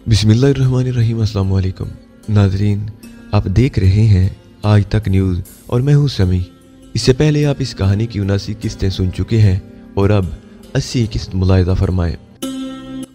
बिस्मिल्लाहिर्रहमानिर्रहीम। अस्सलाम वालेकुम नाजरीन, आप देख रहे हैं आज तक न्यूज़ और मैं हूं समी। इससे पहले आप इस कहानी की 79 किस्तें सुन चुके हैं और अब 80 किस्त मुलाहिजा फरमाएं।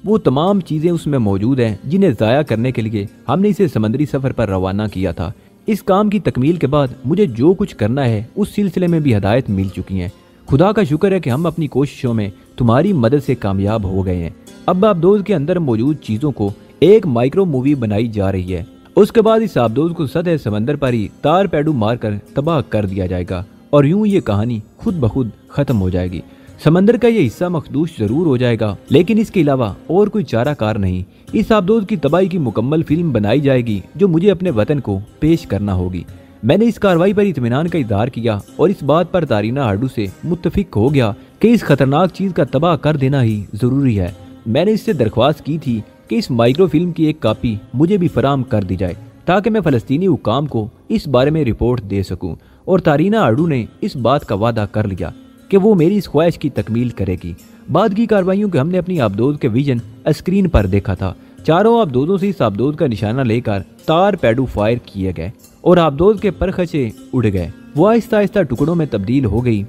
वो तमाम चीज़ें उसमें मौजूद हैं जिन्हें ज़ाया करने के लिए हमने इसे समंदरी सफ़र पर रवाना किया था। इस काम की तकमील के बाद मुझे जो कुछ करना है उस सिलसिले में भी हदायत मिल चुकी हैं। खुदा का शुक्र है कि हम अपनी कोशिशों में तुम्हारी मदद से कामयाब हो गए हैं। अब आबदोज के अंदर मौजूद चीज़ों को एक माइक्रो मूवी बनाई जा रही है। उसके बाद इस आबदोज को सतह समंदर पर ही तार पैडू मारकर तबाह कर दिया जाएगा और यूं ये कहानी खुद ब खुद खत्म हो जाएगी। समंदर का ये हिस्सा मखदूश जरूर हो जाएगा, लेकिन इसके अलावा और कोई चारा कार नहीं। इस आबदोज की तबाही की मुकम्मल फिल्म बनाई जाएगी जो मुझे अपने वतन को पेश करना होगी। मैंने इस कार्रवाई पर इत्मीनान का इजहार किया और इस बात पर तारीना हाडू से मुत्तफिक हो गया कि इस खतरनाक चीज का तबाह कर देना ही जरूरी है। मैंने इससे दरख्वास्त की थी कि इस माइक्रो फिल्म की एक कापी मुझे भी फराम कर दी जाए ताकि मैं फ़लस्तीनी हुकाम को इस बारे में रिपोर्ट दे सकूं, और तारीना हाडू ने इस बात का वादा कर लिया कि वो मेरी इस ख्वाहिश की तकमील करेगी। बाद की कार्रवाइयों के हमने अपनी आबदोज के विजन स्क्रीन पर देखा था। चारों आबदोजों से इस आबदोज का निशाना लेकर तार पैडू फायर किए गए और आबदोज के परखचे उड़ गए। वो आहिस्ता आहिस्ता टुकड़ों में तब्दील हो गई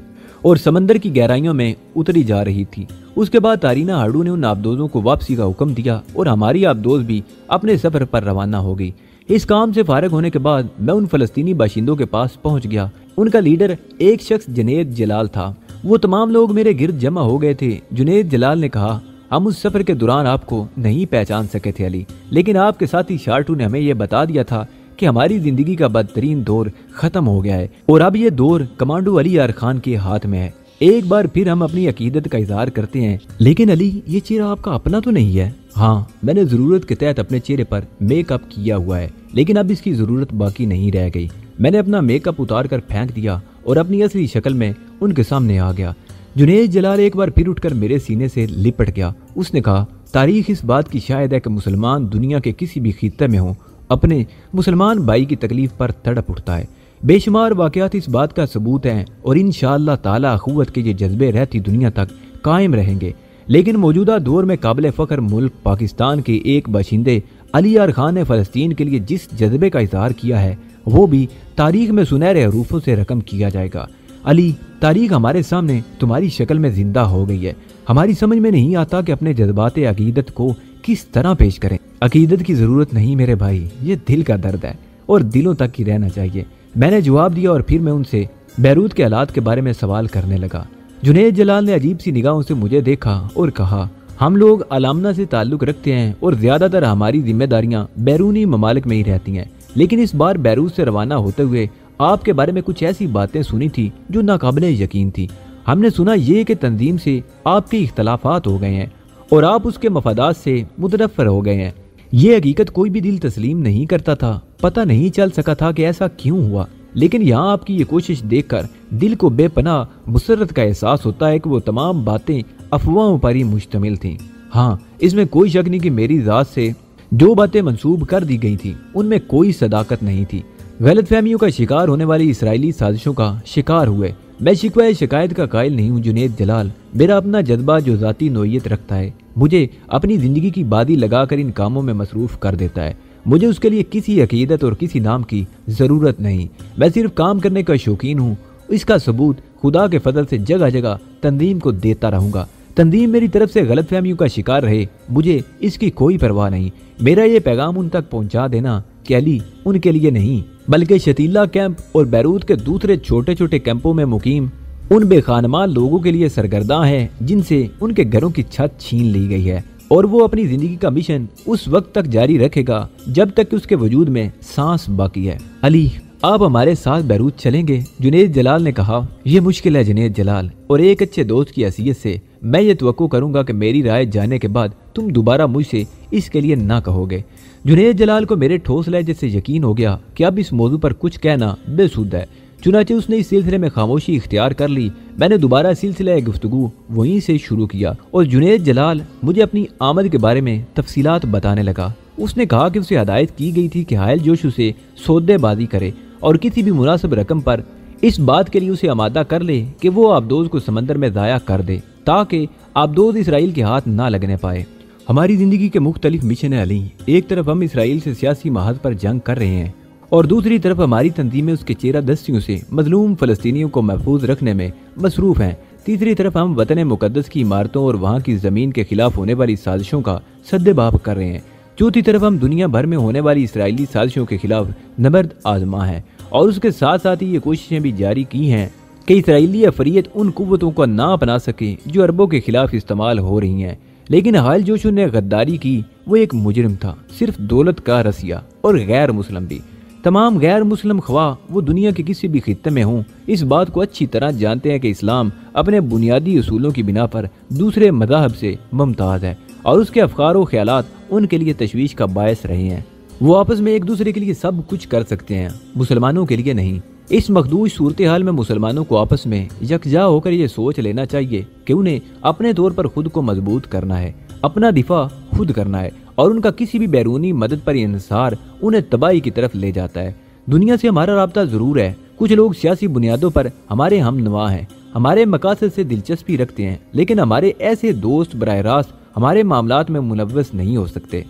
और समंदर की गहराइयों में उतरी जा रही थी। उसके बाद तारीना हाडू ने उन आबदोजों को वापसी का हुक्म दिया और हमारी आबदोज भी अपने सफर पर रवाना हो गई। इस काम से फारग होने के बाद मैं उन फलस्तीनी बाशिंदों के पास पहुंच गया। उनका लीडर एक शख्स जुनैद जलाल था। वो तमाम लोग मेरे गिर्द जमा हो गए थे। जुनैद जलाल ने कहा, हम उस सफर के दौरान आपको नहीं पहचान सके थे अली, लेकिन आपके साथी शार्टू ने हमें यह बता दिया था कि हमारी जिंदगी का बदतरीन दौर खत्म हो गया है और अब ये दौर कमांडो अली यार खान के हाथ में है। एक बार फिर हम अपनी अकीदत का इजहार करते हैं, लेकिन अली ये चेहरा आपका अपना तो नहीं है। हाँ, मैंने जरूरत के तहत अपने चेहरे पर मेकअप किया हुआ है, लेकिन अब इसकी जरूरत बाकी नहीं रह गई। मैंने अपना मेकअप उतार कर फेंक दिया और अपनी असली शक्ल में उनके सामने आ गया। जुनैद जलाल एक बार फिर उठकर मेरे सीने से लिपट गया। उसने कहा, तारीख इस बात की शायद है कि मुसलमान दुनिया के किसी भी खित्ते में हो, अपने मुसलमान भाई की तकलीफ पर तड़प उठता है। बेशुमार वाकयात इस बात का सबूत हैं और इंशाअल्लाह ताला अखुवत के ये जज्बे रहती दुनिया तक कायम रहेंगे। लेकिन मौजूदा दौर में काबिल फ़ख्र मुल्क पाकिस्तान के एक बाशिंदे अली यार खान ने फ़लस्तीन के लिए जिस जज्बे का इजहार किया है वो भी तारीख में सुनहरे हरूफों से रकम किया जाएगा। अली, तारीख हमारे सामने तुम्हारी शक्ल में जिंदा हो गई है। हमारी समझ में नहीं आता कि अपने जज्बात अकीदत को किस तरह पेश करें। अकीदत की ज़रूरत नहीं मेरे भाई, ये दिल का दर्द है और दिलों तक ही रहना चाहिए। मैंने जवाब दिया और फिर मैं उनसे बैरूत के हालात के बारे में सवाल करने लगा। जुनैद जलाल ने अजीब सी निगाहों से मुझे देखा और कहा, हम लोग अलामना से ताल्लुक़ रखते हैं और ज़्यादातर हमारी जिम्मेदारियाँ बैरूनी ममालिक में ही रहती हैं, लेकिन इस बार बैरूत से रवाना होते हुए आपके बारे में कुछ ऐसी बातें सुनी थी जो नाकाबिले यकीन थी। हमने सुना ये कि तंजीम से आपके इख्तलाफात हो गए हैं और आप उसके मफादात से मुतनफ़र हो गए हैं। ये हकीकत कोई भी दिल तस्लीम नहीं करता था। पता नहीं चल सका था कि ऐसा क्यों हुआ, लेकिन यहाँ आपकी ये कोशिश देखकर दिल को बेपनाह मुसर्रत का एहसास होता है कि वो तमाम बातें अफवाहों पर ही मुश्तमिल थीं। हाँ, इसमें कोई शक नहीं कि मेरी ज़ात से जो बातें मंसूब कर दी गई थी उनमें कोई सदाकत नहीं थी। गलतफहमियों का शिकार होने वाली इसराइली साजिशों का शिकार हुए। मैं शिकवा शिकायत का कायल नहीं हूँ जुनैद जलाल। मेरा अपना जज्बा जो ज़ाती नोयत रखता है मुझे अपनी ज़िंदगी की बादी लगाकर इन कामों में मसरूफ़ कर देता है। मुझे उसके लिए किसी अकीदत और किसी नाम की ज़रूरत नहीं। मैं सिर्फ काम करने का शौकीन हूँ। इसका सबूत खुदा के फजल से जगह जगह तंजीम को देता रहूँगा। तंजीम मेरी तरफ से गलतफहमियों का शिकार रहे, मुझे इसकी कोई परवाह नहीं। मेरा ये पैगाम उन तक पहुँचा देना कि अली उनके लिए नहीं बल्कि शतीला कैंप और बैरूत के दूसरे छोटे छोटे कैंपों में मुकीम उन बेखानमान लोगों के लिए सरगर्दा है जिनसे उनके घरों की छत छीन ली गई है, और वो अपनी जिंदगी का मिशन उस वक्त तक जारी रखेगा जब तक कि उसके वजूद में सांस बाकी है। अली, आप हमारे साथ बैरूत चलेंगे? जुनैद जलाल ने कहा, यह मुश्किल है जुनैद जलाल, और एक अच्छे दोस्त की हैसियत से मैं ये तवक्को करूंगा कि मेरी राय जानने के बाद तुम दोबारा मुझसे इसके लिए ना कहोगे। जुनैद जलाल को मेरे ठोस लहजे से यकीन हो गया कि अब इस मौजू पर कुछ कहना बेसुध है। चुनाचे उसने इस सिलसिले में खामोशी इख्तियार कर ली। मैंने दोबारा सिलसिला गुफ्तगू वहीं से शुरू किया और जुनैद जलाल मुझे अपनी आमद के बारे में तफसीलात बताने लगा। उसने कहा कि उसे हदायत की गई थी कि हायल जोशु से सौदेबाजी करे और किसी भी मुनासिब रकम पर इस बात के लिए उसे आमादा कर ले कि वो आबदोज को समंदर में ज़ाया कर दे ताकि आबदोज इसराइल के हाथ ना लगने पाए। हमारी जिंदगी के मुख्तलिफ मिशन अली, एक तरफ हम इसराइल से सियासी महाज पर जंग कर रहे हैं और दूसरी तरफ हमारी तंजीमें उसके चेहरा दस्तियों से मजलूम फलस्तीनियों को महफूज रखने में मसरूफ हैं। तीसरी तरफ हम वतन मुकद्दस की इमारतों और वहाँ की ज़मीन के खिलाफ होने वाली साजिशों का सद्देबाब कर रहे हैं। चौथी तरफ हम दुनिया भर में होने वाली इसराइली साजिशों के खिलाफ नबर्द आजमा है और उसके साथ साथ ही ये कोशिशें भी जारी की हैं कि इसराइली अफरीत उन कुव्वतों को ना अपना सके जो अरबों के खिलाफ इस्तेमाल हो रही हैं। लेकिन हायल जोशू ने गद्दारी की, वो एक मुजरिम था, सिर्फ दौलत का रसिया और गैर मुस्लिम भी। तमाम गैर मुस्लिम ख्वाह वो दुनिया के किसी भी खित्ते में हों, इस बात को अच्छी तरह जानते हैं कि इस्लाम अपने बुनियादी उसूलों की बिना पर दूसरे मज़ाहब से मुमताज़ है और उसके अफकार व ख्यालात उनके लिए तशवीश का बायस रहे हैं। वो आपस में एक दूसरे के लिए सब कुछ कर सकते हैं, मुसलमानों के लिए नहीं। इस मखदूश सूरत हाल में मुसलमानों को आपस में यकजा होकर ये सोच लेना चाहिए कि उन्हें अपने तौर पर खुद को मजबूत करना है, अपना दिफा खुद करना है और उनका किसी भी बैरूनी मदद पर इंसार उन्हें तबाही की तरफ ले जाता है। दुनिया से हमारा राब्ता जरूर है, कुछ लोग सियासी बुनियादों पर हमारे हमनवा हैं, हमारे मकासद से दिलचस्पी रखते हैं, लेकिन हमारे ऐसे दोस्त बराह रास्त हमारे मामलात में मुलव्वस नहीं हो सकते।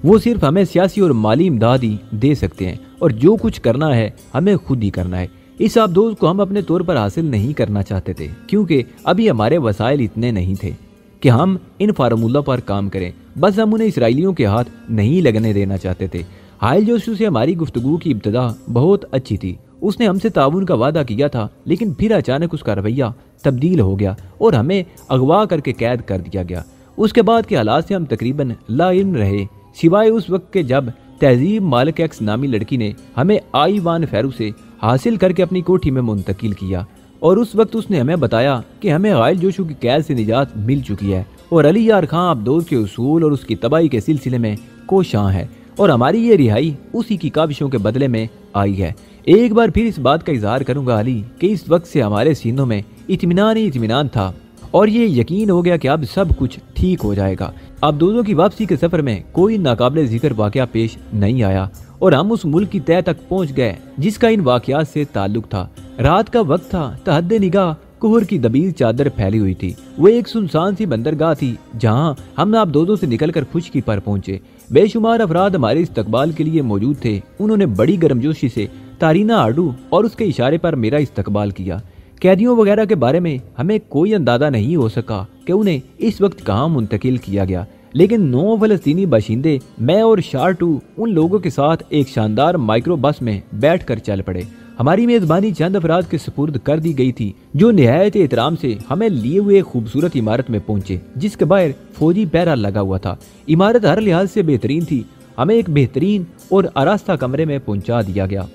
वो सिर्फ हमें सियासी और माली इमदाद ही दे सकते हैं और जो कुछ करना है हमें खुद ही करना है। इस आबदोज को हम अपने तौर पर हासिल नहीं करना चाहते थे क्योंकि अभी हमारे वसाइल इतने नहीं थे कि हम इन फार्मूला पर काम करें। बस हम उन्हें इसराइलियों के हाथ नहीं लगने देना चाहते थे। हायल जोशू से हमारी गुफ्तगू की इब्तदा बहुत अच्छी थी। उसने हमसे ताउन का वादा किया था, लेकिन फिर अचानक उसका रवैया तब्दील हो गया और हमें अगवा करके कैद कर दिया गया। उसके बाद के हालात से हम तकरीबन लाइल्म रहे, सिवाय उस वक्त के जब तहजीब मालिक एक्स नामी लड़की ने हमें आईवान फेरू से हासिल करके अपनी कोठी में मुंतकिल किया और उस वक्त उसने हमें बताया कि हमें हायल जोशू की कैद से निजात मिल चुकी है और अली यार खां अब्दोज के उसूल और उसकी तबाही के सिलसिले में कोशां है और हमारी ये रिहाई उसी की काविशों के बदले में आई है। एक बार फिर इस बात का इजहार करूंगा अली कि इस वक्त से हमारे सीनों में इत्मीनान ही इत्मीनान था और ये यकीन हो गया कि अब सब कुछ ठीक हो जाएगा। अब दोनों की वापसी के सफर में कोई नाकाबिले जिक्र वाकया पेश नहीं आया और हम उस मुल्क की तह तक पहुंच गए जिसका इन वाकयात से ताल्लुक था। रात का वक्त था, तहद्दे निगाह कुहर की दबील चादर फैली हुई थी। वो एक सुनसान सी बंदरगाह थी जहां हम आप दो से निकलकर खुशकी पर पहुंचे। बेशुमार अफराद हमारे इस्तकबाल के लिए मौजूद थे। उन्होंने बड़ी गर्मजोशी से तारीना आडू और उसके इशारे पर मेरा इस्तकबाल किया। कैदियों वगैरह के बारे में हमें कोई अंदाजा नहीं हो सका कि उन्हें इस वक्त कहाँ मुंतकिल किया गया, लेकिन 9 फलस्तीनी बाशिंदे मैं और शार्टू उन लोगों के साथ एक शानदार माइक्रो बस में बैठकर चल पड़े। हमारी मेजबानी चंद अफराद के सुपुर्द कर दी गई थी जो निहायत एहतराम से हमें लिए हुए खूबसूरत इमारत में पहुंचे जिसके बाहर फौजी पहरा लगा हुआ था। इमारत हर लिहाज से बेहतरीन थी। हमें एक बेहतरीन और आरास्ता कमरे में पहुंचा दिया गया।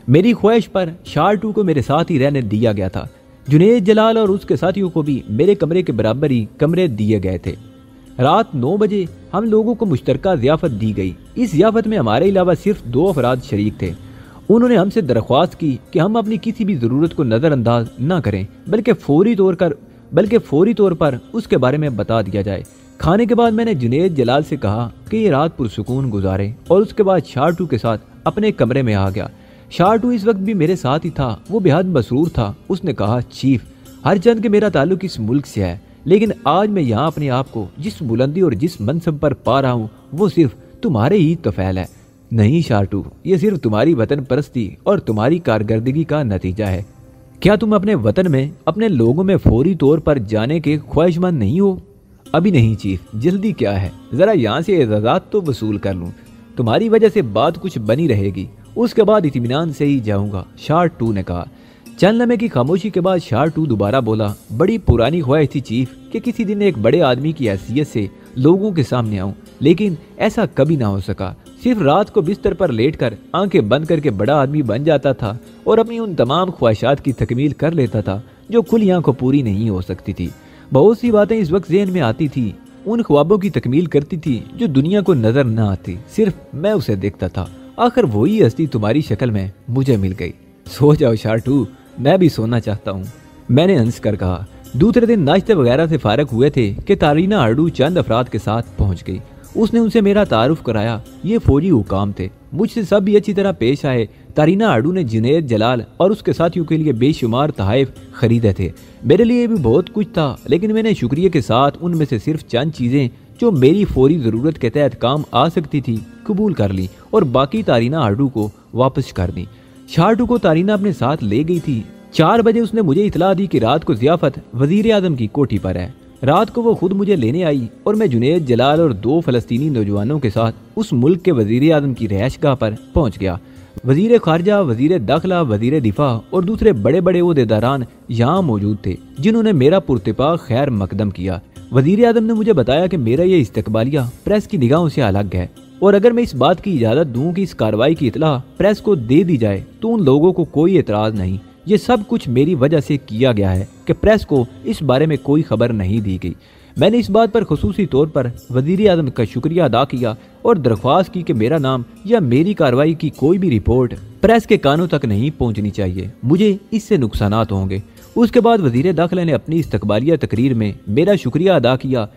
मेरी ख्वाहिश पर शार्टू को मेरे साथ ही रहने दिया गया था। जुनेद जलाल और उसके साथियों को भी मेरे कमरे के बराबर ही कमरे दिए गए थे। रात 9 बजे हम लोगों को मुश्तरका ज़ियाफत दी गई। इस ज़ियाफत में हमारे अलावा सिर्फ 2 अफराद शरीक थे। उन्होंने हमसे दरख्वास्त की कि हम अपनी किसी भी ज़रूरत को नज़रअंदाज न करें बल्कि फौरी तौर पर उसके बारे में बता दिया जाए। खाने के बाद मैंने जुनेद जलाल से कहा कि ये रात पुरसुकून गुजारे और उसके बाद शार्टू के साथ अपने कमरे में आ गया। शार्टू इस वक्त भी मेरे साथ ही था। वो बेहद मसरूर था। उसने कहा, चीफ, हर चंद के मेरा ताल्लुक इस मुल्क से है, लेकिन आज मैं यहाँ अपने आप को जिस बुलंदी और जिस मनसब पर पा रहा हूँ वो सिर्फ तुम्हारे ही तफैल है। नहीं शार्टू, ये सिर्फ तुम्हारी वतन परस्ती और तुम्हारी कारकर्दगी का नतीजा है। क्या तुम अपने वतन में अपने लोगों में फौरी तौर पर जाने के ख्वाहिशमंद नहीं हो? अभी नहीं चीफ, जल्दी क्या है, जरा यहाँ से इजाज़त तो वसूल कर लूँ। तुम्हारी वजह से बात कुछ बनी रहेगी, उसके बाद इत्मीनान से ही जाऊंगा, शार्टू ने कहा। चंद लम्हे की खामोशी के बाद शार्टू दोबारा बोला, बड़ी पुरानी ख्वाहिश थी चीफ कि किसी दिन एक बड़े आदमी की हैसियत से लोगों के सामने आऊं, लेकिन ऐसा कभी ना हो सका। सिर्फ रात को बिस्तर पर लेटकर आंखें बंद करके बड़ा आदमी बन जाता था और अपनी उन तमाम ख्वाहिशात की तकमील कर लेता था जो खुली आंखों पूरी नहीं हो सकती थी। बहुत सी बातें इस वक्त ज़हन में आती थी, उन ख्वाबों की तकमील करती थी जो दुनिया को नजर न आती, सिर्फ मैं उसे देखता था। आखिर वही हस्ती तुम्हारी शक्ल में मुझे मिल गई। सो जाओ शार्टू, मैं भी सोना चाहता हूँ, मैंने हंस कर कहा। दूसरे दिन नाश्ते वगैरह से फारग हुए थे कि तारीना आडू चंद अफराद के साथ पहुंच गई। उसने उनसे मेरा तारुफ कराया। ये फौजी हुकाम थे, मुझसे सब भी अच्छी तरह पेश आए। तारीना आडू ने जुनेद जलाल और उसके साथियों के लिए बेशुमार तहाइफ खरीदे थे। मेरे लिए भी बहुत कुछ था, लेकिन मैंने शुक्रिया के साथ उनमें से सिर्फ चंद चीज़ें जो मेरी फौरी ज़रूरत के तहत काम आ सकती थी कबूल कर ली और बाकी तारीना हाडू को वापस कर दी। शार्टू को तारीना अपने साथ ले गई थी। 4 बजे उसने मुझे इतला दी कि रात को ज़ियाफत वज़ीर आज़म की कोठी पर है। रात को वो खुद मुझे लेने आई और मैं जुनैद जलाल और 2 फ़लस्तीनी नौजवानों के साथ उस मुल्क के वज़ीर आज़म की रिहाइशगाह पर पहुंच गया। वज़ीर खारजा, वज़ीर दाखिला, वज़ीर दिफा और दूसरे बड़े बड़े ओहदेदारान यहाँ मौजूद थे जिन्होंने मेरा पुरतपाक खैर मकदम किया। वज़ीर आज़म ने मुझे बताया कि मेरा ये इस्तकबालिया प्रेस की निगाहों से अलग है और अगर मैं इस बात की इजाज़त दूँ कि इस कार्रवाई की इतला प्रेस को दे दी जाए तो उन लोगों को कोई एतराज़ नहीं। ये सब कुछ मेरी वजह से किया गया है कि प्रेस को इस बारे में कोई खबर नहीं दी गई। मैंने इस बात पर खुसूसी तौर पर वज़ीर आज़म का शुक्रिया अदा किया और दरख्वास्त की कि मेरा नाम या मेरी कार्रवाई की कोई भी रिपोर्ट प्रेस के कानों तक नहीं पहुंचनी चाहिए, मुझे इससे नुकसानात होंगे। उसके बाद वज़ीर दाखिला ने अपनी इस्तकबालिया तकरीर में मेरा शुक्रिया अदा किया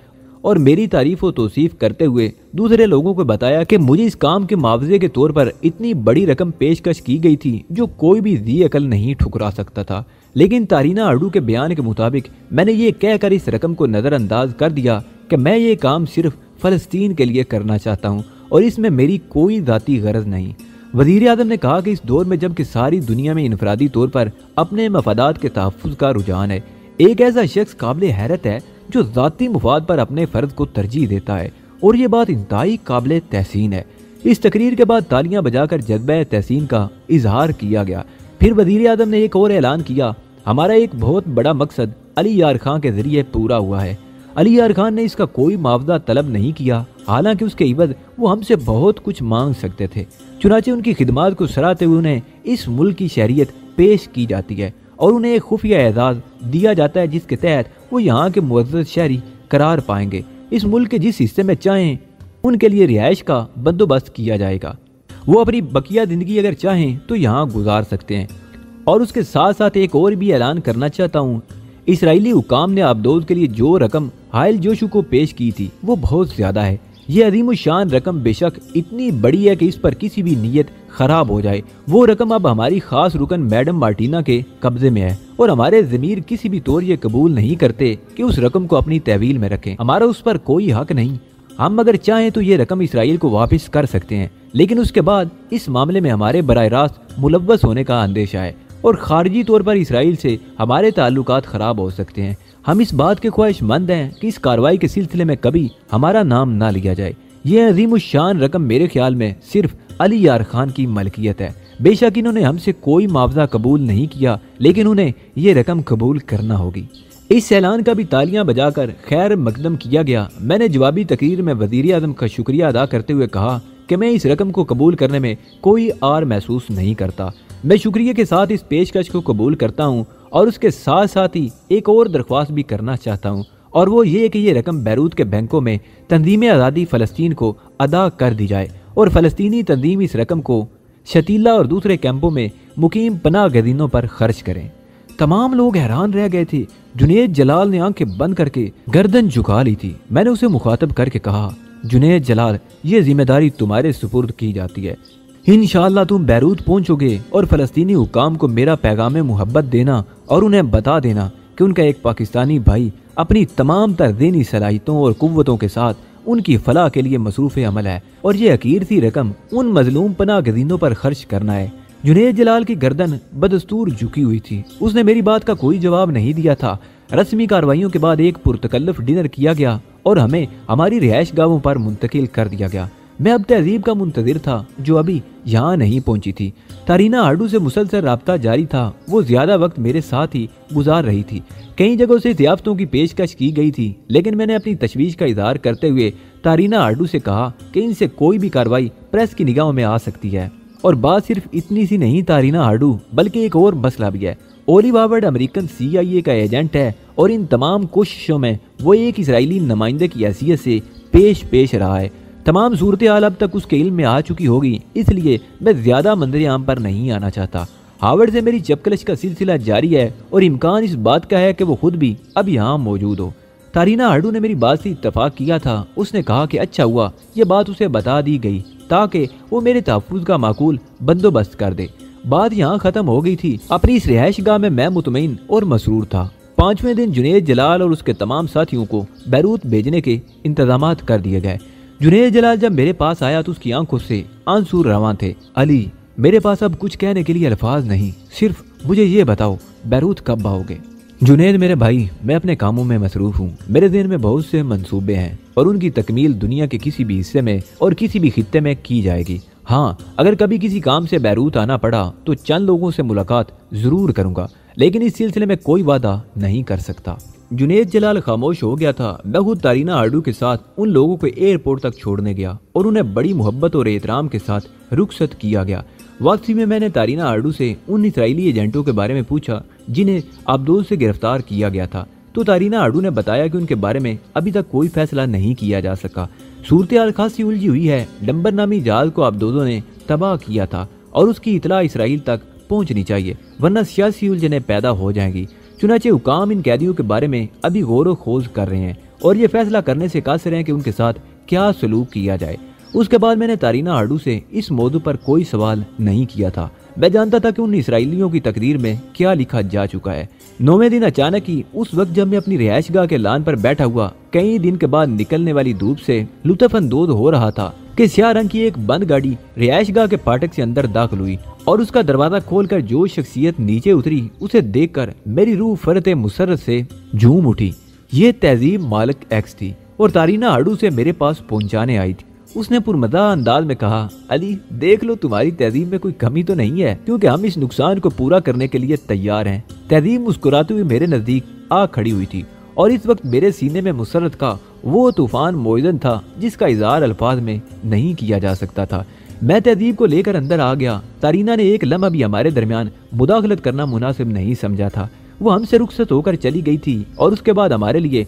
और मेरी तारीफ व तौसीफ करते हुए दूसरे लोगों को बताया कि मुझे इस काम के मुआवजे के तौर पर इतनी बड़ी रकम पेशकश की गई थी जो कोई भी ज़ी अकल नहीं ठुकरा सकता था। लेकिन तारीना हाडू के बयान के मुताबिक मैंने ये कहकर इस रकम को नज़रअंदाज कर दिया कि मैं ये काम सिर्फ फ़लस्तीन के लिए करना चाहता हूँ और इसमें मेरी कोई ज़ाती गरज नहीं। वज़ीर आज़म ने कहा कि इस दौर में जबकि सारी दुनिया में इनफरादी तौर पर अपने मफादात के तहफ़्फ़ुज़ का रुझान है, एक ऐसा शख्स काबिल हैरत है जो ज़ाती मुफाद पर अपने फ़र्ज को तरजीह देता है और ये बात इंतहाई काबिल तहसीन है। इस तकरीर के बाद तालियां बजाकर जज्बे तहसीन का इजहार किया गया। फिर वज़ीर आज़म ने एक और ऐलान किया, हमारा एक बहुत बड़ा मकसद अली यार खान के जरिए पूरा हुआ है। अली यार खान ने इसका कोई मुआवजा तलब नहीं किया, हालांकि उसके इवज वो हमसे बहुत कुछ मांग सकते थे। चुनाचे उनकी खिदमात को सराहते हुए उन्हें इस मुल्क की शहरियत पेश की जाती है और उन्हें एक खुफिया एजाज़ दिया जाता है जिसके तहत वो यहाँ के मुअज़्ज़ज़ शहरी करार पाएंगे। इस मुल्क के जिस हिस्से में चाहें उनके लिए रिहाइश का बंदोबस्त किया जाएगा। वो अपनी बकिया ज़िंदगी अगर चाहें तो यहाँ गुजार सकते हैं। और उसके साथ साथ एक और भी ऐलान करना चाहता हूँ, इसराइली हुकाम ने अब्दोद के लिए जो रकम हायल जोशू को पेश की थी वो बहुत ज़्यादा है। ये अजीम शान रकम बेशक इतनी बड़ी है कि इस पर किसी भी नीयत ख़राब हो जाए। वो रकम अब हमारी ख़ास रुकन मैडम मार्टिना के कब्ज़े में है और हमारे ज़मीर किसी भी तौर ये कबूल नहीं करते कि उस रकम को अपनी तहवील में रखें। हमारा उस पर कोई हक नहीं। हम अगर चाहें तो ये रकम इसराइल को वापस कर सकते हैं, लेकिन उसके बाद इस मामले में हमारे बराह रास्त मुलव्वस होने का अंदेशा है और खारजी तौर पर इसराइल से हमारे ताल्लुकात ख़राब हो सकते हैं। हम इस बात के ख्वाहिशमंद हैं कि इस कार्रवाई के सिलसिले में कभी हमारा नाम ना लिया जाए। यह अजीम शान रकम मेरे ख्याल में सिर्फ अली यार खान की मलकियत है। बेशक इन्होंने हमसे कोई मुआवजा कबूल नहीं किया, लेकिन उन्हें ये रकम कबूल करना होगी। इस ऐलान का भी तालियां बजाकर खैर मकदम किया गया। मैंने जवाबी तकरीर में वज़ीर आज़म का शुक्रिया अदा करते हुए कहा कि मैं इस रकम को कबूल करने में कोई आर महसूस नहीं करता। मैं शुक्रिया के साथ इस पेशकश को कबूल करता हूँ और उसके साथ साथ ही एक और दरख्वास्त भी करना चाहता हूँ, और वो ये कि ये रकम बैरूत के बैंकों में तंजीम आज़ादी फ़लस्तीन को अदा कर दी जाए और फ़लस्तीनी तंजीम इस रकम को शतीला और दूसरे कैंपों में मुकीम पनाह गज़ीनों पर खर्च करें। तमाम लोग हैरान रह गए थे। जुनैद जलाल ने आंखें बंद करके गर्दन झुका ली थी। मैंने उसे मुखातब करके कहा, जुनैद जलाल, ये जिम्मेदारी तुम्हारे सुपुर्द की जाती है। इंशाअल्लाह तुम बैरूत पहुंचोगे और फ़लस्तीनी हुकाम को मेरा पैगाम मोहब्बत देना और उन्हें बता देना कि उनका एक पाकिस्तानी भाई अपनी तमाम तर ज़हनी सलाहियतों और कुव्वतों के साथ उनकी फलाह के लिए मसरूफ़ अमल है और ये अकीर सी रकम उन मजलूम पनाह गज़ीनों पर खर्च करना है। जुनैद जलाल की गर्दन बदस्तूर झुकी हुई थी। उसने मेरी बात का कोई जवाब नहीं दिया था। रस्मी कार्रवाइयों के बाद एक पुरतकल्लफ डिनर किया गया और हमें हमारी रिहाइश गाहों पर मुंतकिल कर दिया गया। मैं अब तहजीब का मुंतज़िर था जो अभी यहाँ नहीं पहुँची थी। तारीना हाडू से मुसलसल रब्ता जारी था। वो ज़्यादा वक्त मेरे साथ ही गुजार रही थी। कई जगहों से ज़ियाफ़तों की पेशकश की गई थी, लेकिन मैंने अपनी तशवीश का इज़हार करते हुए तारीना हाडू से कहा कि इनसे कोई भी कार्रवाई प्रेस की निगाहों में आ सकती है। और बात सिर्फ इतनी सी नहीं तारीना हाडू, बल्कि एक और मसला भी है। ओलिव हार्वर्ड अमेरिकन CIA का एजेंट है और इन तमाम कोशिशों में वो एक इसराइली नुमाइंदे की हैसियत से पेश रहा है। तमाम सूरत हाल अब तक उसके इल्म में आ चुकी होगी, इसलिए मैं ज़्यादा मंजर आम पर नहीं आना चाहता। हार्वर्ड से मेरी चपकलश का सिलसिला जारी है और इम्कान इस बात का है कि वो खुद भी अब यहाँ मौजूद हो। तारीना हाडू ने मेरी बात से इत्तफाक किया था। उसने कहा कि अच्छा हुआ ये बात उसे बता दी गई ताकि वो मेरे तहफ़्फ़ुज़ का माकूल बंदोबस्त कर दे। बात यहाँ ख़त्म हो गई थी। अपनी इस रिहाइश गाह में मैं मुतमईन और मसरूर था 5वें दिन जुनेद जलाल और उसके तमाम साथियों को बैरूत भेजने के इंतजाम कर दिए गए। जुनेद जलाल जब मेरे पास आया तो उसकी आंखों से आंसू रवां थे। अली, मेरे पास अब कुछ कहने के लिए अल्फाज नहीं, सिर्फ मुझे ये बताओ बैरूत कब आओगे? जुनेद मेरे भाई, मैं अपने कामों में मसरूफ हूँ। मेरे दिन में बहुत से मंसूबे हैं और उनकी तकमील दुनिया के किसी भी हिस्से में और किसी भी खित्ते में की जाएगी। हाँ, अगर कभी किसी काम से बैरूत आना पड़ा तो चंद लोगों से मुलाकात जरूर करूंगा, लेकिन इस सिलसिले में कोई वादा नहीं कर सकता। जुनेद जलाल खामोश हो गया था। मैं खुद तारीना आडू के साथ उन लोगों को एयरपोर्ट तक छोड़ने गया और उन्हें बड़ी मोहब्बत और एहतराम के साथ रुखसत किया गया। वापसी में मैंने तारीना आडू से उन इसराइली एजेंटों के बारे में पूछा जिन्हें अब्दुल से गिरफ्तार किया गया था, तो तारीना आडू ने बताया कि उनके बारे में अभी तक कोई फैसला नहीं किया जा सका। सूरत हाल खासी उलझी हुई है। डंबर नामी जहाज को अब्दुल ने तबाह किया था और उसकी इतला इसराइल तक पहुंचनी चाहिए, वरना सियासी उलझनें पैदा हो जाएंगी। चुनाचे हुकाम इन कैदियों के बारे में अभी गौर खोज कर रहे हैं और ये फैसला करने से कासिर हैं कि उनके साथ क्या सलूक किया जाए। उसके बाद मैंने तारीना आडू से इस मौजू पर कोई सवाल नहीं किया था। मैं जानता था कि उन इसराइलियों की तकदीर में क्या लिखा जा चुका है। 9वें दिन अचानक ही उस वक्त जब मैं अपनी रिहायशगाह के लान पर बैठा हुआ कई दिन के बाद निकलने वाली धूप से लुत्फअंदोज हो रहा था कि स्याह रंग की एक बंद गाड़ी रिहायशगाह के फाटक से अंदर दाखिल हुई और उसका दरवाजा खोलकर जो शख्सियत नीचे उतरी उसे देखकर मेरी रूह फरते मुसर्रत से झूम उठी। ये तहजीब मालिक एक्स थी और तारीना आडू से मेरे पास पहुंचाने आई थी। उसने पुरमदा अंदाज में कहा, अली देख लो, तुम्हारी तहजीब में कोई कमी तो नहीं है, क्योंकि हम इस नुकसान को पूरा करने के लिए तैयार हैं। तहजीब मुस्कुराती हुई मेरे नजदीक आ खड़ी हुई थी और इस वक्त मेरे सीने में मुसरत का वो तूफान मौजूद था जिसका इजहार अल्फाज में नहीं किया जा सकता था। मैं तहजीब को लेकर अंदर आ गया। तारीना ने एक लम्हा भी हमारे दरमियान मुदाखलत करना मुनासिब नहीं समझा था। वो हमसे रुखसत होकर चली गई थी और उसके बाद हमारे लिए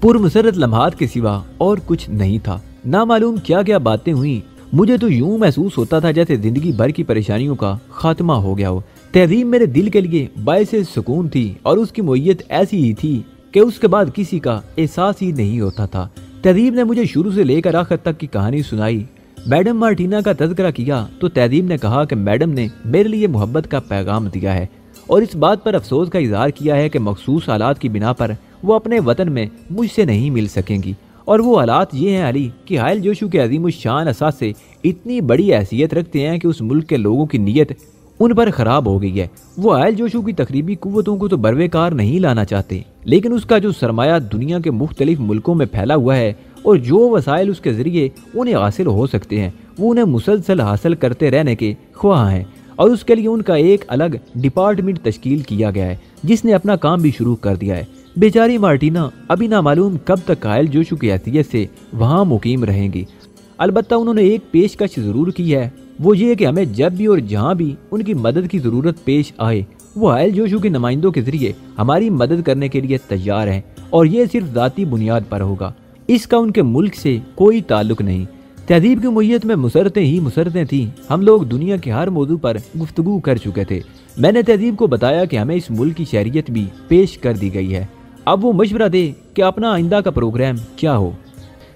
पुरमसरत लम्हात के सिवा और कुछ नहीं था। ना मालूम क्या क्या बातें हुई। मुझे तो यूं महसूस होता था जैसे जिंदगी भर की परेशानियों का खात्मा हो गया हो। तहजीब मेरे दिल के लिए बायसे सुकून थी और उसकी मोहियत ऐसी ही थी कि उसके बाद किसी का एहसास ही नहीं होता था। तहजीब ने मुझे शुरू से लेकर आखिर तक की कहानी सुनाई। मैडम मार्टिना का तज़किरा किया तो तहजीब ने कहा कि मैडम ने मेरे लिए मोहब्बत का पैगाम दिया है और इस बात पर अफसोस का इजहार किया है कि मखसूस हालात की बिना पर वो अपने वतन में मुझसे नहीं मिल सकेंगी। और वो हालात ये हैं अली कि हायल जोशू के अजीम शान असास से इतनी बड़ी हैसियत रखते हैं कि उस मुल्क के लोगों की नीयत उन पर खराब हो गई है। वो हायल जोशू की तकरीबी कुव्वतों को तो बरवेकार नहीं लाना चाहते, लेकिन उसका जो सरमाया दुनिया के मुख्तलिफ मुल्कों में फैला हुआ है और जो वसाइल उसके जरिए उन्हें हासिल हो सकते हैं वो उन्हें मुसलसल हासिल करते रहने के ख्वाह हैं। और उसके लिए उनका एक अलग डिपार्टमेंट तश्कील किया गया है जिसने अपना काम भी शुरू कर दिया है। बेचारी मार्टिना अभी ना मालूम कब तक हायल जोशू की हैसियत से वहाँ मुकीम रहेंगी। अलबत्ता उन्होंने एक पेशकश ज़रूर की है, वो ये कि हमें जब भी और जहाँ भी उनकी मदद की ज़रूरत पेश आए वो हायल जोशू के नुमाइंदों के जरिए हमारी मदद करने के लिए तैयार हैं और ये सिर्फ ज़ाती बुनियाद पर होगा। इसका उनके मुल्क से कोई ताल्लुक नहीं। तहजीब की मुहियत में मुसरतें ही मुसरतें थीं। हम लोग दुनिया के हर मौजू पर गुफ्तगू कर चुके थे। मैंने तहजीब को बताया कि हमें इस मुल्क की शहरियत भी पेश कर दी गई है, अब वो मशवरा दे कि अपना आइंदा का प्रोग्राम क्या हो।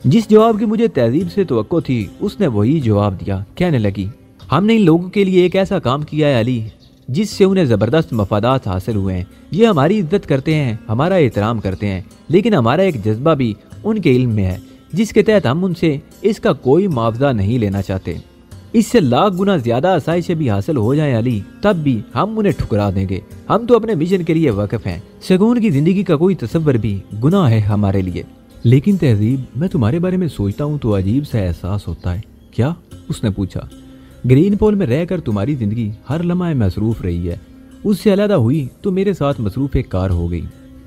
जिस जवाब की मुझे तहजीब से तवक्को थी उसने वही जवाब दिया। कहने लगी, हमने इन लोगों के लिए एक ऐसा काम किया है अली जिससे उन्हें ज़बरदस्त मफादात हासिल हुए हैं। ये हमारी इज्जत करते हैं, हमारा एहतराम करते हैं, लेकिन हमारा एक जज्बा भी उनके इल्म में है जिसके तहत हम उनसे इसका कोई मुआवजा नहीं लेना चाहते। इससे लाख गुना ज्यादा आसाइशें भी हासिल हो जाएं अली, तब भी हम उन्हें ठुकरा देंगे। हम तो अपने मिशन के लिए वाकिफ हैं। सुकून की जिंदगी का कोई तसव्वुर भी गुनाह है हमारे लिए। लेकिन तहजीब, मैं तुम्हारे बारे में सोचता हूँ तो अजीब सा एहसास होता है। क्या? उसने पूछा। ग्रीन पोल में रहकर तुम्हारी जिंदगी हर लम्हा मसरूफ रही है, उससे अलहदा हुई तो मेरे साथ मसरूफ कार हो गई।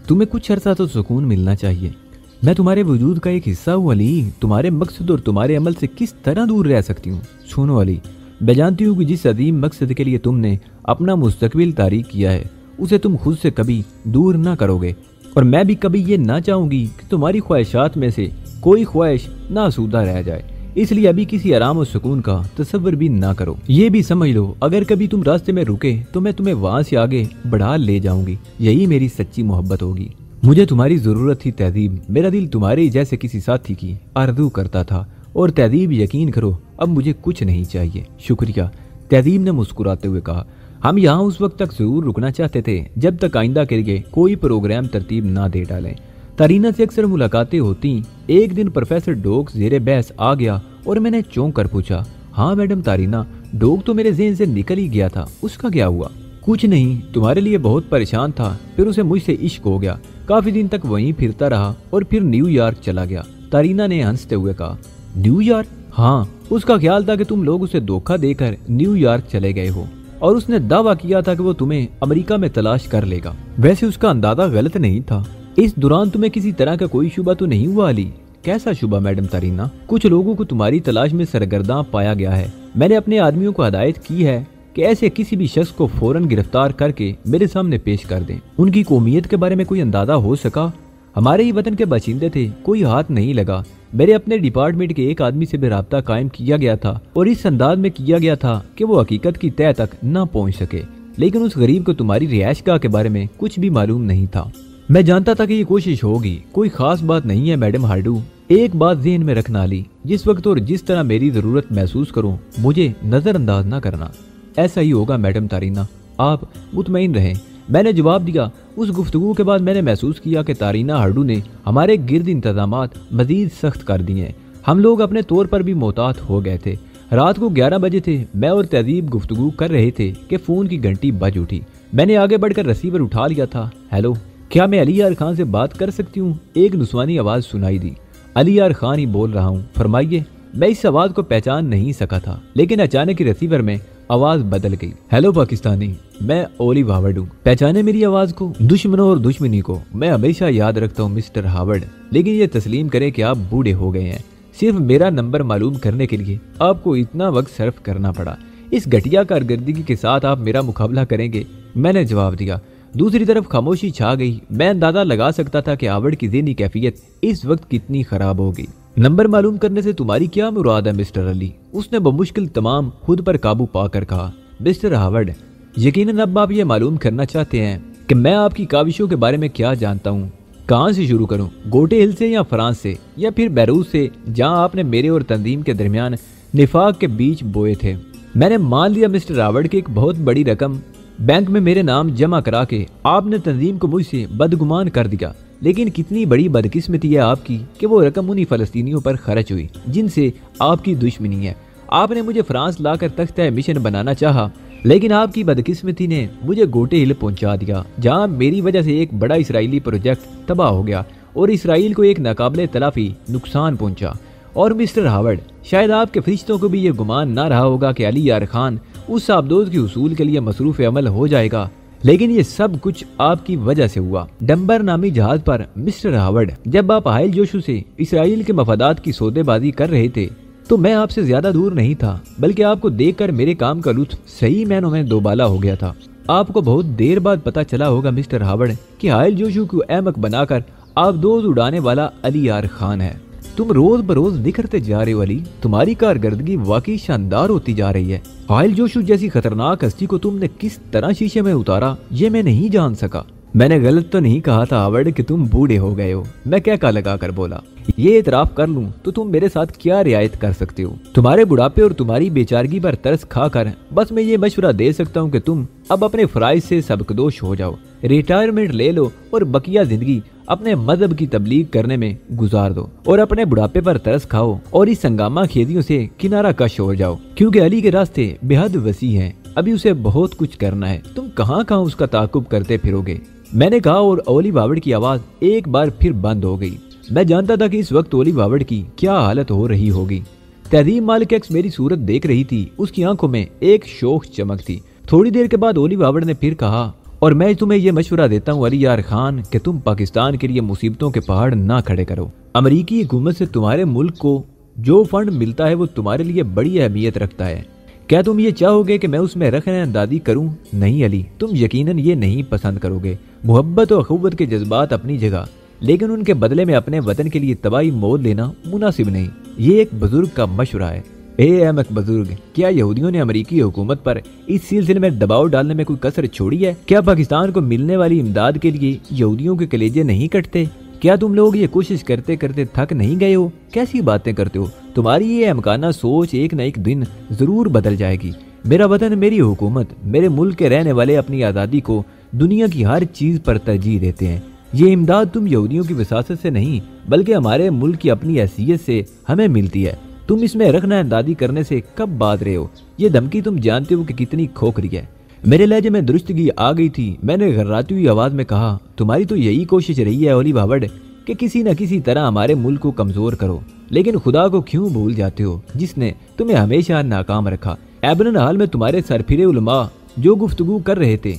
तुम्हें कुछ अरसा तो सुकून मिलना चाहिए। मैं तुम्हारे वजूद का एक हिस्सा हूँ अली। तुम्हारे मकसद और तुम्हारे अमल से किस तरह दूर रह सकती हूँ? सुनो अली, मैं जानती हूँ कि जिस अजीम मकसद के लिए तुमने अपना मुस्तकबिल तारीख किया है उसे तुम खुद से कभी दूर ना करोगे, और मैं भी कभी ये ना चाहूंगी कि तुम्हारी ख्वाहिशात में से कोई ख्वाहिश नासूदा रह जाए। इसलिए अभी किसी आराम और सुकून का तसव्वुर भी ना करो। ये भी समझ लो, अगर कभी तुम रास्ते में रुके तो मैं तुम्हें वहां से आगे बढ़ा ले जाऊंगी। यही मेरी सच्ची मोहब्बत होगी। मुझे तुम्हारी जरूरत थी तहजीब। मेरा दिल तुम्हारे जैसे किसी साथी की आरज़ू करता था। और तहजीब, यकीन करो अब मुझे कुछ नहीं चाहिए। शुक्रिया, तहजीब ने मुस्कुराते हुए कहा। हम यहाँ उस वक्त तक जरूर रुकना चाहते थे जब तक आइंदा के लिए कोई प्रोग्राम तरतीब ना दे डालें। तारीना से अक्सर मुलाकातें होती। एक दिन प्रोफेसर डोग जेरे बहस आ गया और मैंने चौंक कर पूछा, हाँ मैडम तारीना, डोग तो मेरे ज़हन से निकल ही गया था, उसका क्या हुआ? कुछ नहीं, तुम्हारे लिए बहुत परेशान था, फिर उसे मुझसे इश्क हो गया, काफी दिन तक वहीं फिरता रहा और फिर न्यूयॉर्क चला गया। तारीना ने हंसते हुए कहा। न्यूयॉर्क? हाँ, उसका ख्याल था कि तुम लोग उसे धोखा देकर न्यूयॉर्क चले गए हो और उसने दावा किया था कि वो तुम्हें अमेरिका में तलाश कर लेगा। वैसे उसका अंदाजा गलत नहीं था। इस दौरान तुम्हें किसी तरह का कोई शुबा तो नहीं हुआ अली? कैसा शुबा मैडम तारीना? कुछ लोगों को तुम्हारी तलाश में सरगर्दा पाया गया है। मैंने अपने आदमियों को हदायत की है कि ऐसे किसी भी शख्स को फौरन गिरफ्तार करके मेरे सामने पेश कर दें। उनकी कौमियत के बारे में कोई अंदाजा हो सका? हमारे ही वतन के बाशिंदे थे, कोई हाथ नहीं लगा। मेरे अपने डिपार्टमेंट के एक आदमी से भी राब्ता कायम किया गया था और इस अंदाज में किया गया था कि वो हकीकत की तह तक न पहुंच सके, लेकिन उस गरीब को तुम्हारी रिहायशगाह के बारे में कुछ भी मालूम नहीं था। मैं जानता था कि ये कोशिश होगी, कोई खास बात नहीं है मैडम हार्डू। एक बात ज़हन में रखना अली, जिस वक्त और जिस तरह मेरी जरूरत महसूस करूं, मुझे नजरअंदाज ना करना। ऐसा ही होगा मैडम तारीना, आप मुतमईन रहें। मैंने जवाब दिया। उस गुफ्तगू के बाद मैंने महसूस किया कि तारीना हार्डू ने हमारे गिर्द इंतजामात मजीद सख्त कर दिए। हम लोग अपने तौर पर भी मोहतात हो गए थे। रात को 11 बजे थे, मैं और तहजीब गुफ्तगू कर रहे थे कि फ़ोन की घंटी बज उठी। मैंने आगे बढ़कर रिसीवर उठा लिया था। हेलो, क्या मैं अली यार खान से बात कर सकती हूँ? एक नुस्वानी आवाज़ सुनाई दी। अली यार खान ही बोल रहा हूँ, फरमाइए। मैं इस आवाज़ को पहचान नहीं सका था, लेकिन अचानक ही रिसीवर में आवाज बदल गई। हेलो पाकिस्तानी, मैं ओलिव हावर्ड हूँ। पहचाने मेरी आवाज को? दुश्मनों और दुश्मनी को मैं हमेशा याद रखता हूँ मिस्टर हावर्ड, लेकिन ये तस्लीम करें कि आप बूढ़े हो गए हैं। सिर्फ मेरा नंबर मालूम करने के लिए आपको इतना वक्त सर्फ करना पड़ा। इस घटिया कारकर्दगी के साथ आप मेरा मुकाबला करेंगे? मैंने जवाब दिया। दूसरी तरफ खामोशी छा गई। मैं अंदाजा लगा सकता था कि हावर्ड की ज़हनी कैफियत इस वक्त कितनी खराब होगी। नंबर मालूम करने से तुम्हारी क्या मुराद है मिस्टर अली? उसने बमुश्किल तमाम खुद पर काबू पाकर कहा। मिस्टर हावर्ड, यकीनन अब आप ये मालूम करना चाहते हैं कि मैं आपकी काविशों के बारे में क्या जानता हूँ। कहाँ से शुरू करूँ, गोटे हिल से या फ्रांस से या फिर बैरूत से, जहाँ आपने मेरे और तंजीम के दरमियान निफाक के बीच बोए थे? मैंने मान लिया मिस्टर हावर्ड की एक बहुत बड़ी रकम बैंक में मेरे नाम जमा करा के आपने तंजीम को मुझसे बदगुमान कर दिया, लेकिन कितनी बड़ी बदकिस्मती है आपकी कि वो रकम उन्हीं फलस्तीनियों पर खर्च हुई जिनसे आपकी दुश्मनी है। आपने मुझे फ्रांस लाकर तख्ता मिशन बनाना चाहा, लेकिन आपकी बदकिस्मती ने मुझे गोटे हिल पहुंचा दिया, जहां मेरी वजह से एक बड़ा इसराइली प्रोजेक्ट तबाह हो गया और इसराइल को एक नाकाबिले तलाफी नुकसान पहुंचा। और मिस्टर हावर्ड, शायद आपके फरिश्तों को भी ये गुमान ना रहा होगा कि अली यार खान उस आबदोज के उसूल के लिए मसरूफ अमल हो जाएगा, लेकिन ये सब कुछ आपकी वजह से हुआ। डंबर नामी जहाज पर मिस्टर हावर्ड, जब आप हाइल जोशु से इसराइल के मफादात की सौदेबाजी कर रहे थे तो मैं आपसे ज्यादा दूर नहीं था, बल्कि आपको देखकर मेरे काम का लुत्फ सही मैनों में दोबाला हो गया था। आपको बहुत देर बाद पता चला होगा मिस्टर हावर्ड कि हाइल जोशु को अहमक बनाकर आबदोज उड़ाने वाला अली यार खान है। तुम रोज बरोज निखरते जा रहे हो अली, तुम्हारी कारकर्दगी वाकई शानदार होती जा रही है। हाइल जोशु जैसी खतरनाक हस्ती को तुमने किस तरह शीशे में उतारा ये मैं नहीं जान सका। मैंने गलत तो नहीं कहा था हावर्ड कि तुम बूढ़े हो गए हो, मैं क्या लगा कर बोला। ये इतराफ कर लूं तो तुम मेरे साथ क्या रियायत कर सकते हो? तुम्हारे बुढ़ापे और तुम्हारी बेचारगी पर तरस खाकर बस मैं ये मशवरा दे सकता हूँ कि तुम अब अपने फराइज से सबकदोश हो जाओ, रिटायरमेंट ले लो और बकिया जिंदगी अपने मजहब की तबलीग करने में गुजार दो और अपने बुढ़ापे पर तरस खाओ और इस हंगामा खेदियों से किनारा कश हो जाओ, क्योंकि अली के रास्ते बेहद वसी हैं। अभी उसे बहुत कुछ करना है, तुम कहाँ कहाँ उसका ताकुब करते फिरोगे? मैंने कहा और ओलिव हावर्ड की आवाज एक बार फिर बंद हो गई। मैं जानता था कि इस वक्त ओलिव हावर्ड की क्या हालत हो रही होगी। तहजीब मालिक एक्स मेरी सूरत देख रही थी, उसकी आंखों में एक शोख चमक थी। थोड़ी देर के बाद ओलिव हावर्ड ने फिर कहा, और मैं तुम्हें यह मशवरा देता हूँ अली यार खान कि तुम पाकिस्तान के लिए मुसीबतों के पहाड़ ना खड़े करो। अमरीकी हुकूमत से तुम्हारे मुल्क को जो फंड मिलता है वो तुम्हारे लिए बड़ी अहमियत रखता है। क्या तुम ये चाहोगे कि मैं उसमें रखने अंदाजी करूं? नहीं अली, तुम यकीनन ये नहीं पसंद करोगे। मोहब्बत और अखुवत के जज्बात अपनी जगह, लेकिन उनके बदले में अपने वतन के लिए तबाही मोल लेना मुनासिब नहीं। ये एक बुजुर्ग का मशवरा है। ए अहमक बुजुर्ग, क्या यहूदियों ने अमरीकी हुकूमत पर इस सिलसिले में दबाव डालने में कोई कसर छोड़ी है? क्या पाकिस्तान को मिलने वाली इमदाद के लिए यहूदियों के कलेजे नहीं कटते? क्या तुम लोग ये कोशिश करते करते थक नहीं गए हो? कैसी बातें करते हो? तुम्हारी ये अहमकाना सोच एक न एक दिन जरूर बदल जाएगी। मेरा वतन, मेरी हुकूमत, मेरे मुल्क के रहने वाले अपनी आज़ादी को दुनिया की हर चीज़ पर तरजीह देते हैं। ये इमदाद तुम यहूदियों की विसासत से नहीं बल्कि हमारे मुल्क की अपनी हैसियत से हमें मिलती है। तुम इसमें रखना अंदाजी करने से कब बात रहे हो? ये धमकी तुम जानते हो कि कितनी खोखरी है। मेरे लहजे में दुरुस्तगी आ गई थी। मैंने घर्राती हुई आवाज में कहा, तुम्हारी तो यही कोशिश रही है ओली बावड़ कि किसी न किसी तरह हमारे मुल्क को कमजोर करो, लेकिन खुदा को क्यों भूल जाते हो जिसने तुम्हें हमेशा नाकाम रखा। ऐबन हाल में तुम्हारे सरफिरे उलमा जो गुफ्तगू कर रहे थे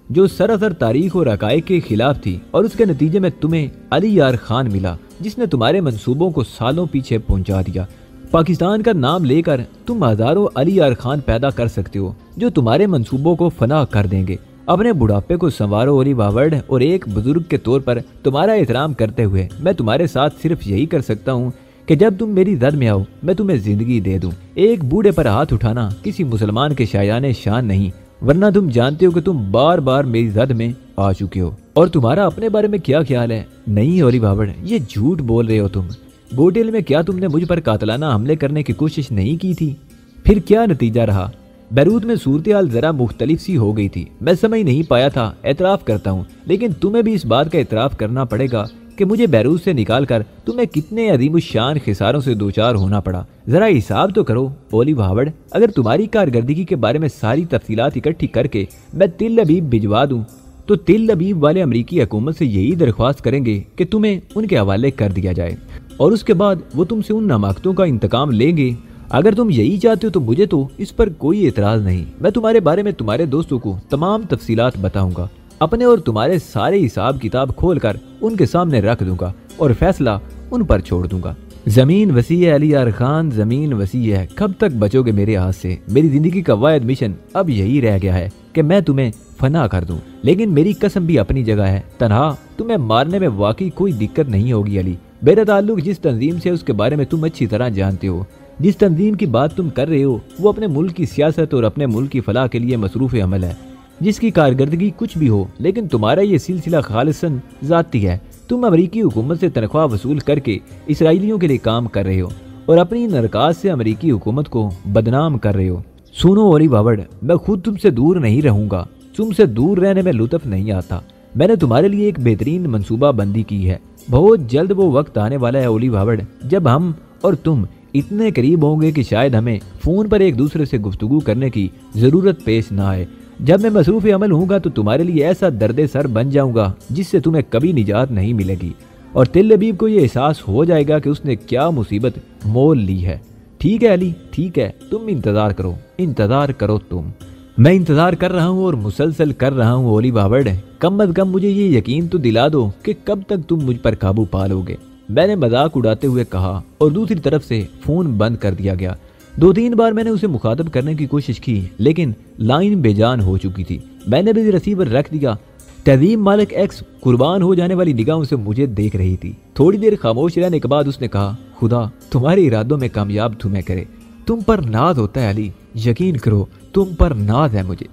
जो सरासर तारीख और हकायक के खिलाफ थी, और उसके नतीजे में तुम्हें अली यार खान मिला जिसने तुम्हारे मंसूबों को सालों पीछे पहुंचा दिया। पाकिस्तान का नाम लेकर तुम हजारों अली यार खान पैदा कर सकते हो जो तुम्हारे मंसूबों को फना कर देंगे। अपने बुढ़ापे को संवारो ओली बावड़, और एक बुजुर्ग के तौर पर तुम्हारा एहतराम करते हुए मैं तुम्हारे साथ सिर्फ यही कर सकता हूँ कि जब तुम मेरी जद में आओ मैं तुम्हें जिंदगी दे दूं। एक बूढ़े पर हाथ उठाना किसी मुसलमान के शायाने शान नहीं, वरना तुम जानते हो कि तुम बार बार मेरी जद में आ चुके हो। और तुम्हारा अपने बारे में क्या ख्याल है? नहीं ओली बावड़, ये झूठ बोल रहे हो तुम। बोटेल में क्या तुमने मुझ पर कातलाना हमले करने की कोशिश नहीं की थी? फिर क्या नतीजा रहा? बैरूत में सूरत हाल जरा मुख्तलिफ सी हो गई थी। मैं समझ नहीं पाया था, एतराफ करता हूँ, लेकिन तुम्हें भी इस बात का एतराफ करना पड़ेगा कि मुझे बैरूत से निकालकर तुम्हें कितने अजीमुशान खिसारों से दो चार होना पड़ा। जरा हिसाब तो करो ओली बावड़। अगर तुम्हारी कारकर्दगी के बारे में सारी तफसीलात इकट्ठी करके मैं तिल अबीब भिजवा दूं तो तिल अबीब वाले अमरीकी हुकूमत से यही दरख्वास्त करेंगे कि तुम्हें उनके हवाले कर दिया जाए, और उसके बाद वो तुमसे उन नामाकतों का इंतकाम लेंगे। अगर तुम यही चाहते हो तो मुझे तो इस पर कोई एतराज नहीं। मैं तुम्हारे बारे में तुम्हारे दोस्तों को तमाम तफसीलात बताऊंगा, अपने और तुम्हारे सारे हिसाब किताब खोलकर उनके सामने रख दूंगा और फैसला उन पर छोड़ दूंगा। जमीन वसी है अली यार खान, जमीन वसी है। कब तक बचोगे मेरे हाथ से? मेरी जिंदगी का वाहिद मिशन अब यही रह गया है कि मैं तुम्हें फना कर दूं, लेकिन मेरी कसम भी अपनी जगह है। तनहा तुम्हें मारने में वाकई कोई दिक्कत नहीं होगी अली। मेरा ताल्लुक जिस तंजीम से उसके बारे में तुम अच्छी तरह जानते हो। जिस तंजीम की बात तुम कर रहे हो वो अपने मुल्क की सियासत और अपने मुल्क की फलाह के लिए मसरूफ़ अमल है, जिसकी कारकर्दगी कुछ भी हो, लेकिन तुम्हारा ये सिलसिला खालिसन ज़ाती है। तुम अमरीकी हुकूमत से तनख्वाह वसूल करके इसराइलियों के लिए काम कर रहे हो और अपनी नरकाज से अमरीकी हुकूमत को बदनाम कर रहे हो। सुनो ओली बावड़, मैं खुद तुमसे दूर नहीं रहूंगा। तुमसे दूर रहने में लुत्फ नहीं आता। मैंने तुम्हारे लिए एक बेहतरीन मनसूबा बंदी की है। बहुत जल्द वो वक्त आने वाला है ओली बावड़ जब हम और तुम इतने करीब होंगे कि शायद हमें फ़ोन पर एक दूसरे से गुफ्तगू करने की ज़रूरत पेश ना आए। जब मैं मसरूफ़ अमल हूँगा तो तुम्हारे लिए ऐसा दर्द सर बन जाऊँगा जिससे तुम्हें कभी निजात नहीं मिलेगी, और तिल अबीब को ये एहसास हो जाएगा कि उसने क्या मुसीबत मोल ली है। ठीक है अली, ठीक है, तुम इंतज़ार करो, इंतज़ार करो तुम। मैं इंतज़ार कर रहा हूँ और मुसलसल कर रहा हूँ ओली बावड़। कम अज़ कम मुझे ये यकीन तो दिला दो कि कब तक तुम मुझ पर काबू पा लोगे। मैंने मजाक उड़ाते हुए कहा, और दूसरी तरफ से फ़ोन बंद कर दिया गया। 2-3 बार मैंने उसे मुखातब करने की कोशिश की, लेकिन लाइन बेजान हो चुकी थी। मैंने भी रिसीवर रख दिया। तहजीब मालिक एक्स कुर्बान हो जाने वाली निगाहों से मुझे देख रही थी। थोड़ी देर खामोश रहने के बाद उसने कहा, खुदा तुम्हारे इरादों में कामयाब तुम्हें करे। तुम पर नाज होता है अली, यकीन करो तुम पर नाज है मुझे,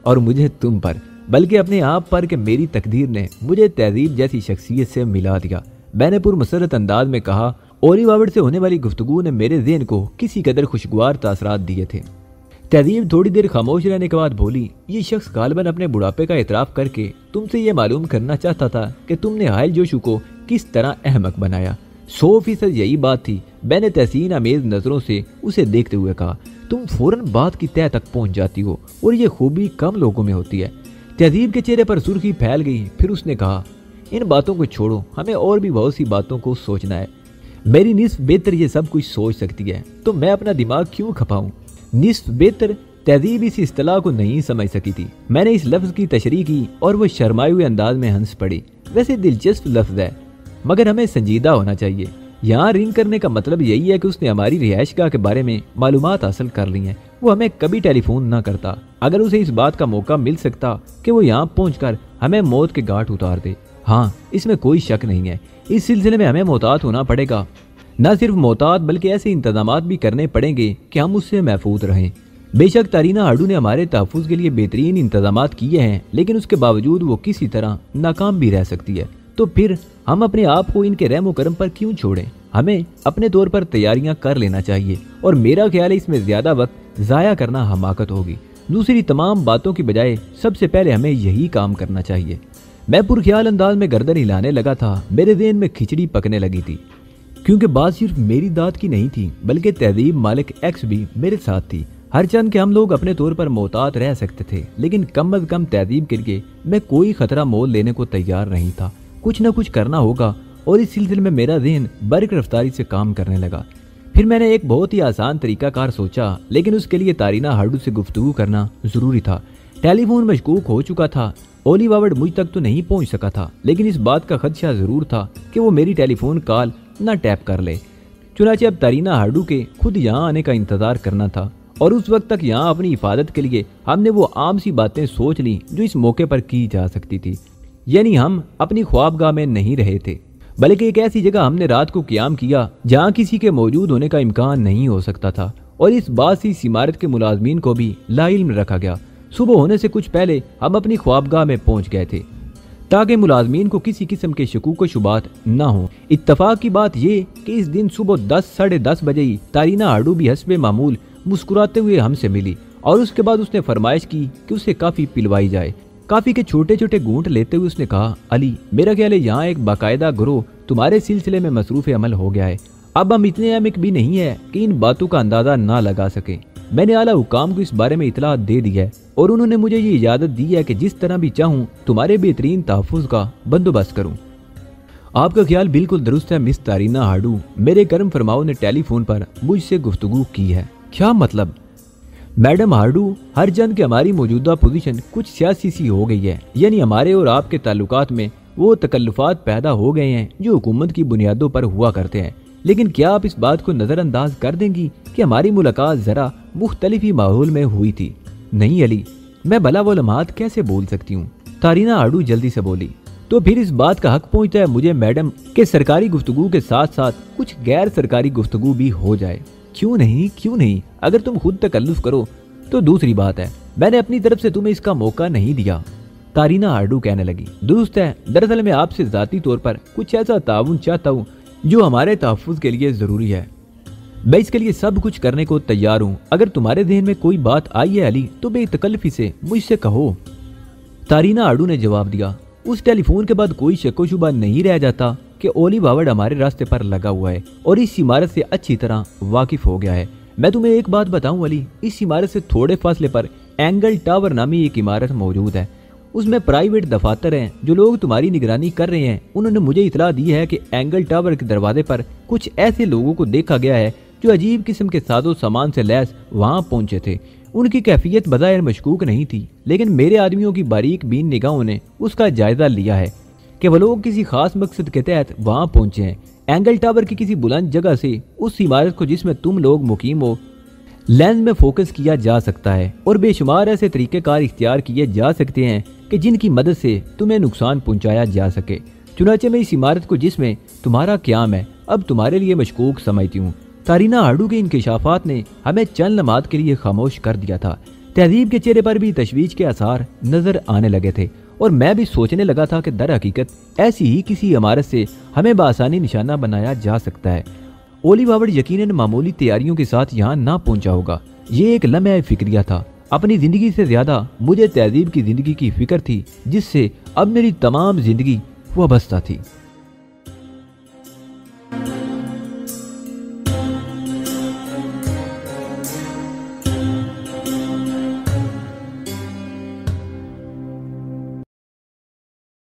और मुझे तुम पर, बल्कि अपने आप पर कि मेरी तकदीर ने मुझे तहजीब जैसी शख्सियत से मिला दिया। मैंने पुरमसरत अंदाज में कहा। ओली बावड़ से होने वाली गुफ्तगू ने मेरे ज़हन को किसी कदर खुशगवार तासरात दिए थे। तहजीब थोड़ी देर खामोश रहने के बाद बोली, ये शख्स गालिबन अपने बुढ़ापे का एतराफ़ करके तुमसे ये मालूम करना चाहता था कि तुमने हायल जोशू को किस तरह अहमक बनाया। 100% यही बात थी। मैंने तहसीन अमेज नज़रों से उसे देखते हुए कहा, तुम फौरन बात की तह तक पहुंच जाती हो, और ये खूबी कम लोगों में होती है। तहजीब के चेहरे पर सुर्खी फैल गई। फिर उसने कहा, इन बातों को छोड़ो, हमें और भी बहुत सी बातों को सोचना है। मेरी निस्फ बेहतर ये सब कुछ सोच सकती है, तो मैं अपना दिमाग क्यों खपाऊं? निस्फ बेहतर। तहजीब इस इस्तिलाह को नहीं समझ सकी थी। मैंने इस लफ्ज़ की तशरीह की और वो शर्माए हुए अंदाज में हंस पड़ी। वैसे दिलचस्प लफ्ज़ है, मगर हमें संजीदा होना चाहिए। यहाँ रिंग करने का मतलब यही है कि उसने हमारी रिहाइशगाह के बारे में मालूमात हासिल कर ली हैं। वो हमें कभी टेलीफोन ना करता। अगर उसे इस बात का मौका मिल सकता कि वो यहाँ पहुँचकर हमें मौत के घाट उतार दे। हाँ, इसमें कोई शक नहीं है। इस सिलसिले में हमें मोहतात होना पड़ेगा। न सिर्फ मोहतात बल्कि ऐसे इंतजामात भी करने पड़ेंगे कि हम उससे महफूज रहें। बेशक तारीना हाडू ने हमारे तहफ़्फ़ुज़ के लिए बेहतरीन इंतजामात किए हैं, लेकिन उसके बावजूद वो किसी तरह नाकाम भी रह सकती है। तो फिर हम अपने आप को इनके रहमो करम पर क्यों छोड़ें? हमें अपने तौर पर तैयारियां कर लेना चाहिए और मेरा ख्याल है इसमें ज्यादा वक्त जाया करना हमाकत होगी। दूसरी तमाम बातों की बजाय सबसे पहले हमें यही काम करना चाहिए। मैं पुरख्याल अंदाज में गर्दन हिलाने लगा था। मेरे ज़हन में खिचड़ी पकने लगी थी, क्योंकि बात सिर्फ मेरी दाद की नहीं थी बल्कि तहजीब मालिक एक्स भी मेरे साथ थी। हर चंद के हम लोग अपने तौर पर मोहतात रह सकते थे, लेकिन कम अज कम तहजीब के लिए मैं कोई खतरा मोल लेने को तैयार नहीं था। कुछ न कुछ करना होगा और इस सिलसिले में मेरा ज़हन बरक रफ्तारी से काम करने लगा। फिर मैंने एक बहुत ही आसान तरीकाकार सोचा, लेकिन उसके लिए तारीना हाडू से गुफ्तगू करना जरूरी था। टेलीफोन मशकूक हो चुका था। ओली बावड़ मुझ तक तो नहीं पहुंच सका था, लेकिन इस बात का खदशा जरूर था कि वो मेरी टेलीफोन कॉल न टैप कर ले। चुनाचे अब तारीना हाडू के खुद यहाँ आने का इंतजार करना था और उस वक्त तक यहाँ अपनी हिफाजत के लिए हमने वो आम सी बातें सोच ली जो इस मौके पर की जा सकती थी। यानी हम अपनी ख्वाबगाह में नहीं रहे थे, बल्कि एक ऐसी जगह हमने रात को क्याम किया जहाँ किसी के मौजूद होने का इम्कान नहीं हो सकता था। और इस बात से इस इमारत के मुलाजमीन को भी लाइल्म रखा गया। सुबह होने से कुछ पहले हम अपनी ख्वाबगाह में पहुंच गए थे ताकि मुलाजमीन को किसी किस्म के शकूक व शुबात न हो। इत्तफाक की बात ये कि इस दिन सुबह 10 साढ़े 10 बजे ही तारीना हाडू भी हस्बे मामूल मुस्कुराते हुए हमसे मिली और उसके बाद उसने फरमाइश की कि उसे काफ़ी पिलवाई जाए। काफ़ी के छोटे छोटे घूंट लेते हुए उसने कहा, अली मेरा ख्याल है यहाँ एक बाकायदा गिरोह तुम्हारे सिलसिले में मसरूफ़ अमल हो गया है। अब हम इतने अमिक भी नहीं है कि इन बातों का अंदाज़ा ना लगा सके। मैंने आला हुकाम को इस बारे में इतला दे दिया है और उन्होंने मुझे ये इजाज़त दी है कि जिस तरह भी चाहूँ तुम्हारे बेहतरीन तहफ़्फ़ुज़ का बंदोबस्त करूँ। आपका ख्याल बिल्कुल दुरुस्त है मिस तारीना हाडू, मेरे करम फरमाओ ने टेलीफोन पर मुझसे गुफ्तगू की है। क्या मतलब? मैडम हाडू, हर जन के हमारी मौजूदा पोजीशन कुछ सियासी सी हो गई है। यानी हमारे और आपके ताल्लुकात में वो तकल्लुफात पैदा हो गए हैं जो हुकूमत की बुनियादों पर हुआ करते हैं। लेकिन क्या आप इस बात को नज़रअंदाज कर देंगी कि हमारी मुलाकात ज़रा मुख्तलिफ ही माहौल में हुई थी? नहीं अली, मैं भला वो लम्हात कैसे बोल सकती हूँ? तारीना हाडू जल्दी से बोली। तो फिर इस बात का हक पहुँचता है मुझे मैडम के सरकारी गुफ्तगू के साथ साथ कुछ गैर सरकारी गुफ्तगू भी हो जाए। क्यों नहीं, क्यों नहीं? अगर तुम खुद तकल्लुफ करो तो दूसरी बात है, मैंने अपनी तरफ से तुम्हें इसका मौका नहीं दिया। तारीना हाडू कहने लगी, दुरुस्त है, दरअसल मैं आपसे ज़ाती तौर पर कुछ ऐसा ताउन चाहता हूँ जो हमारे तहफ़्फ़ुज़ के लिए ज़रूरी है। मैं इसके लिए सब कुछ करने को तैयार हूँ। अगर तुम्हारे ज़हन में कोई बात आई है अली तो बेतकल्लुफ़ी से मुझसे कहो। तारीना हाडू ने जवाब दिया। उस टेलीफोन के बाद कोई शक व शुबा नहीं रह जाता कि ओली बावड़ हमारे रास्ते पर लगा हुआ है और इस इमारत से अच्छी तरह वाकिफ हो गया है। मैं तुम्हें एक बात बताऊं अली, इस इमारत से थोड़े फासले पर एंगल टावर नामी एक इमारत मौजूद है। उसमें प्राइवेट दफातर हैं जो लोग तुम्हारी निगरानी कर रहे हैं। उन्होंने मुझे इतला दी है कि एंगल टावर के दरवाजे पर कुछ ऐसे लोगों को देखा गया है जो अजीब किस्म के साजो सामान से लैस वहां पहुंचे थे। उनकी कैफियत बज़ाहिर मशकूक नहीं थी, लेकिन मेरे आदमियों की बारीक बीन निगाहों ने उसका जायजा लिया है कि वो लोग किसी खास मकसद के तहत वहां पहुंचे हैं। एंगल टावर की किसी बुलंद जगह से उस इमारत को जिसमें तुम लोग मुकीम हो लेंस में फोकस किया जा सकता है और बेशुमार ऐसे तरीक़ेकार इख्तियार किए जा सकते हैं कि जिनकी मदद से तुम्हें नुकसान पहुंचाया जा सके। चुनाचे में इस इमारत को जिसमें तुम्हारा क़याम है अब तुम्हारे लिए मशकूक समझती हूँ। तारीना हाडू के इंकशाफात ने हमें चंद लम्हात के लिए खामोश कर दिया था। तहजीब के चेहरे पर भी तशवीश के आसार नजर आने लगे थे और मैं भी सोचने लगा था कि दर हकीकत ऐसी ही किसी इमारत से हमें बआसानी निशाना बनाया जा सकता है। ओली बावड़ यकीनन मामूली तैयारियों के साथ यहाँ ना पहुंचा होगा। ये एक लम्हा फिक्रिया था। अपनी जिंदगी से ज्यादा मुझे तहजीब की जिंदगी की फिक्र थी जिससे अब मेरी तमाम जिंदगी वाबस्ता थी।